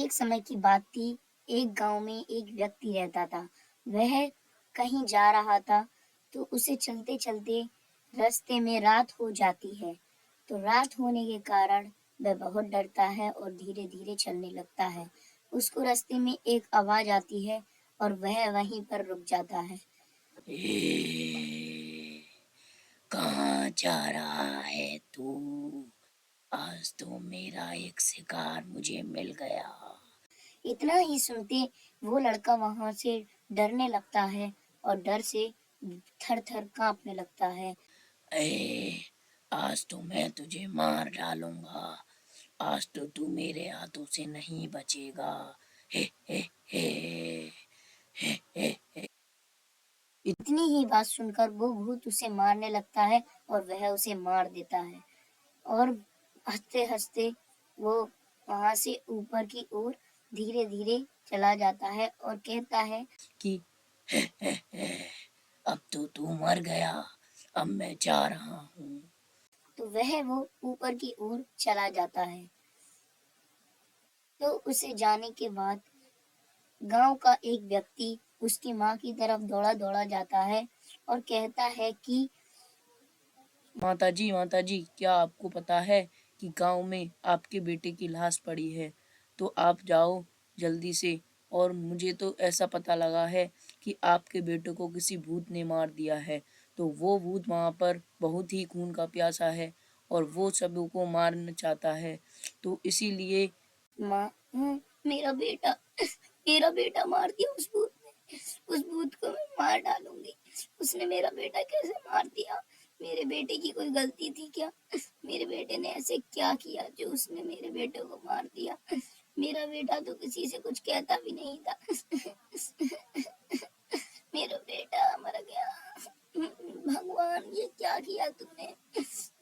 एक समय की बात थी, एक गाँव में एक व्यक्ति रहता था। वह कहीं जा रहा था, तो उसे चलते-चलते रास्ते में रात हो जाती है। तो रात होने के कारण वह बहुत डरता है और धीरे-धीरे चलने लगता है। उसको रास्ते में एक आवाज़ आती है और वह वहीं पर रुक जाता है। ए, कहाँ जा रहा है तू? आज तो मेरा एक शिकार मुझे मिल गया। इतना ही सुनते वो लड़का वहाँ से डरने लगता है और डर से थर-थर काँपने लगता है। ए, आज तो मैं तुझे मार डालूंगा। आज तो तू मेरे हाथों से नहीं बचेगा। हे हे हे हे हे हे। इतनी ही बात सुनकर वो भूत उसे मारने लगता है और वह उसे मार देता है और हँसते-हँसते वो वहाँ से ऊपर की ओर धीरे-धीरे चला जाता है और कहता है कि हे हे हे, अब तो तू मर गया। अब मैं जा रहा हूँ। तो वह वो ऊपर की ओर चला जाता है। तो उसे जाने के बाद गाँव का एक व्यक्ति उसकी माँ की तरफ दौड़ा-दौड़ा जाता है और कहता है कि माताजी, क्या आपको पता है कि गांव में आपके बेटे की लाश पड़ी है? तो आप जाओ जल्दी से। और मुझे तो ऐसा पता लगा है कि आपके बेटे को किसी भूत ने मार दिया है। तो वो भूत वहाँ पर बहुत ही खून का प्यासा है और वो सबों को मारना चाहता है। तो इसीलिए माँ मेरा बेटा मेरा बेटा मार दिया उस भूत ने। उस भूत को मैं मार डालूँगी। उसने मेरा बेटा कैसे मार दिया? मेरे बेटे की कोई गलती थी क्या? मेरे बेटे ने ऐसे क्या किया जो उसने मेरे बेटे को मार दिया? मेरा बेटा तो किसी से कुछ कहता भी नहीं था। मेरा बेटा मर गया। भगवान ये क्या किया तूने?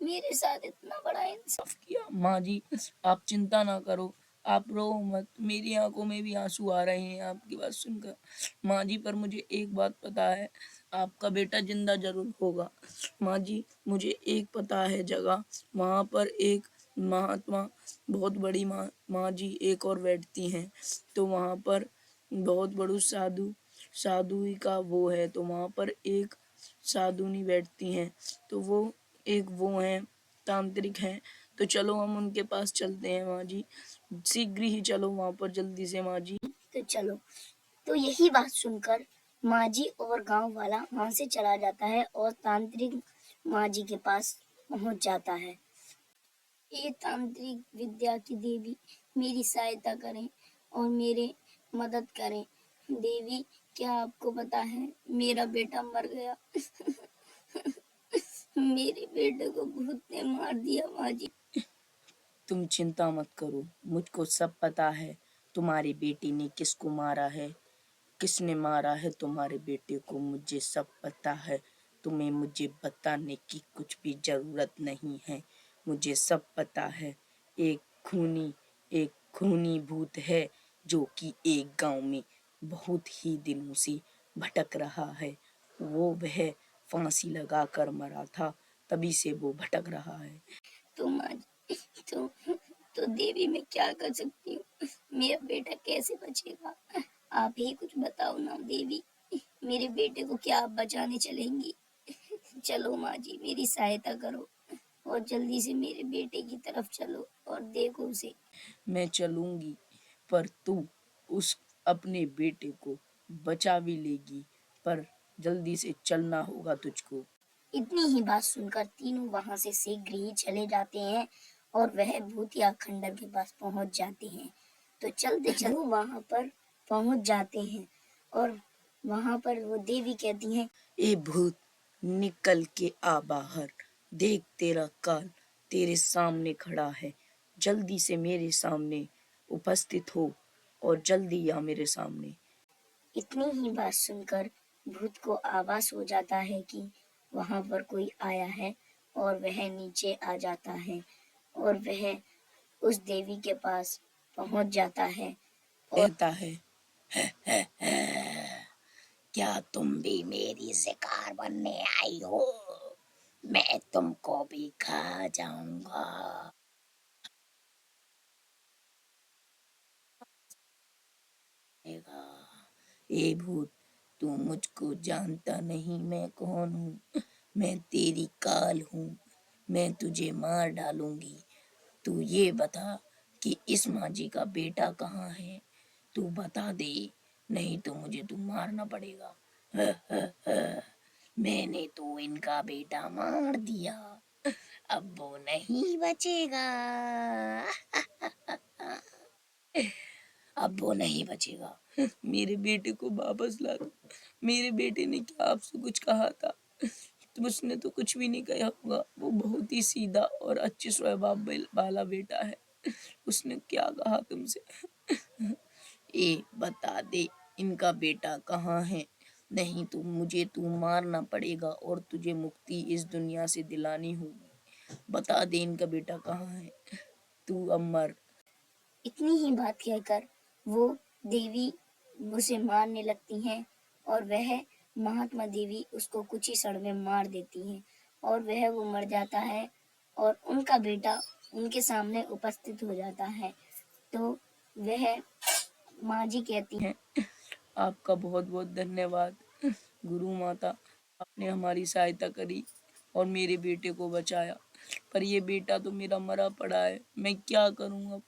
मेरे साथ इतना बड़ा इंसान। माफ किया। माँ जी, आप चिंता ना करो। आप रो मत। मेरी आंखों में भी आंसू आ रहे हैं आपकी बात सुनकर। माँ जी, पर मुझे एक बात पता है, आपका बेटा जिंदा जरूर होगा। माँ जी, मुझे एक पता है जगह, वहाँ पर एक महात्मा, बहुत बड़ी माँ जी एक और बैठती हैं। तो वहाँ पर बहुत बड़ू साधु ही का वो है। तो वहाँ पर एक साधुनी बैठती हैं। तो वो एक वो हैं, तांत्रिक हैं। तो चलो हम उनके पास चलते हैं माँ जी। शीघ्र ही चलो वहाँ पर जल्दी से माँ जी। तो चलो। तो यही बात सुनकर माँ जी और गाँव वाला वहाँ से चला जाता है और तांत्रिक माँ जी के पास पहुँच जाता है। ये तांत्रिक विद्या की देवी मेरी सहायता करें और मेरे मदद करें। देवी क्या आपको पता है मेरा बेटा मर गया। मेरे बेटे को भूत ने मार दिया माँ जी। तुम चिंता मत करो, मुझको सब पता है। तुम्हारी बेटी ने किसको मारा है, किसने मारा है तुम्हारे बेटे को, मुझे सब पता है। तुम्हें मुझे बताने की कुछ भी जरूरत नहीं है, मुझे सब पता है। एक खूनी एक खूनी भूत है जो कि एक गांव में बहुत ही दिनों से भटक रहा है। वो वह फांसी लगाकर मरा था, तभी से वो भटक रहा है। तो माँ जी तो देवी मैं क्या कर सकती हूँ? मेरा बेटा कैसे बचेगा? आप ही कुछ बताओ ना देवी। मेरे बेटे को क्या आप बचाने चलेंगी? चलो माँ जी मेरी सहायता करो और जल्दी से मेरे बेटे की तरफ चलो और देखो उसे। मैं चलूंगी, पर तू उस अपने बेटे को बचा भी लेगी, पर जल्दी से चलना होगा तुझको। इतनी ही बात सुनकर तीनों वहां से शीघ्र ही चले जाते हैं और वह भूतिया खंडर के पास पहुंच जाते हैं। तो चलते चलते वो वहां पर पहुंच जाते हैं और वहां पर वो देवी कहती हैं ए भूत, निकल के आ बाहर। देख तेरा काल तेरे सामने खड़ा है। जल्दी से मेरे सामने उपस्थित हो और जल्दी आ मेरे सामने। इतनी ही बात सुनकर भूत को आभास हो जाता है कि वहां पर कोई आया है और वह नीचे आ जाता है और वह उस देवी के पास पहुंच जाता है और कहता है, क्या तुम भी मेरी शिकार बनने आई हो? मैं तुमको भी खा जाऊंगा। ए भूत, तू मुझको जानता नहीं मैं कौन हूँ। मैं तेरी काल हूँ, मैं तुझे मार डालूंगी। तू ये बता कि इस मांझी का बेटा कहाँ है? तू बता दे, नहीं तो मुझे तू मारना पड़ेगा। मैंने तो इनका बेटा मार दिया, अब वो नहीं बचेगा। अब वो नहीं बचेगा। मेरे बेटे को वापस ला दो। मेरे बेटे ने क्या आपसे कुछ कहा था? तो उसने तो कुछ भी नहीं कहा होगा। वो बहुत ही सीधा और अच्छे स्वभाव वाला बेटा है। उसने क्या कहा तुमसे? ए बता दे, इनका बेटा कहाँ है? नहीं तो मुझे तू मारना पड़ेगा और तुझे मुक्ति इस दुनिया से दिलानी होगी। बता दे इनका बेटा कहाँ है? तू अब मर। इतनी ही बात कहकर वो देवी उसे मारने लगती हैं और वह महात्मा देवी उसको कुछ ही क्षण में मार देती हैं और वो मर जाता है और उनका बेटा उनके सामने उपस्थित हो जाता है। तो वह माँ जी कहती हैं। आपका बहुत बहुत धन्यवाद गुरु माता, आपने हमारी सहायता करी और मेरे बेटे को बचाया। पर ये बेटा तो मेरा मरा पड़ा है, मैं क्या करूं अब?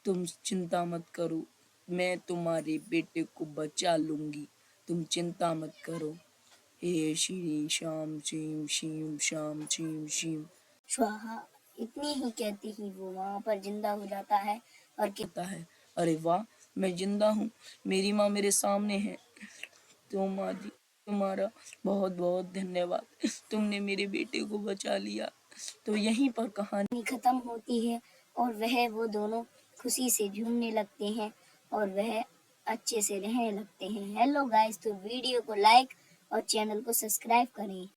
तुम चिंता मत करो, मैं तुम्हारे बेटे को बचा लूंगी, तुम चिंता मत करो। हे श्री श्याम शिव शिव श्याम शिव शिव। स्वाहा। इतनी ही कहते ही वो वहां पर जिंदा हो जाता है और होता है, अरे वाह, मैं जिंदा हूँ, मेरी माँ मेरे सामने है। तो माँ जी, तुम्हारा बहुत बहुत धन्यवाद, तुमने मेरे बेटे को बचा लिया। तो यहीं पर कहानी खत्म होती है और वो दोनों खुशी से झूमने लगते हैं और वह अच्छे से रहने लगते हैं। हेलो गाइस, तो वीडियो को लाइक और चैनल को सब्सक्राइब करें।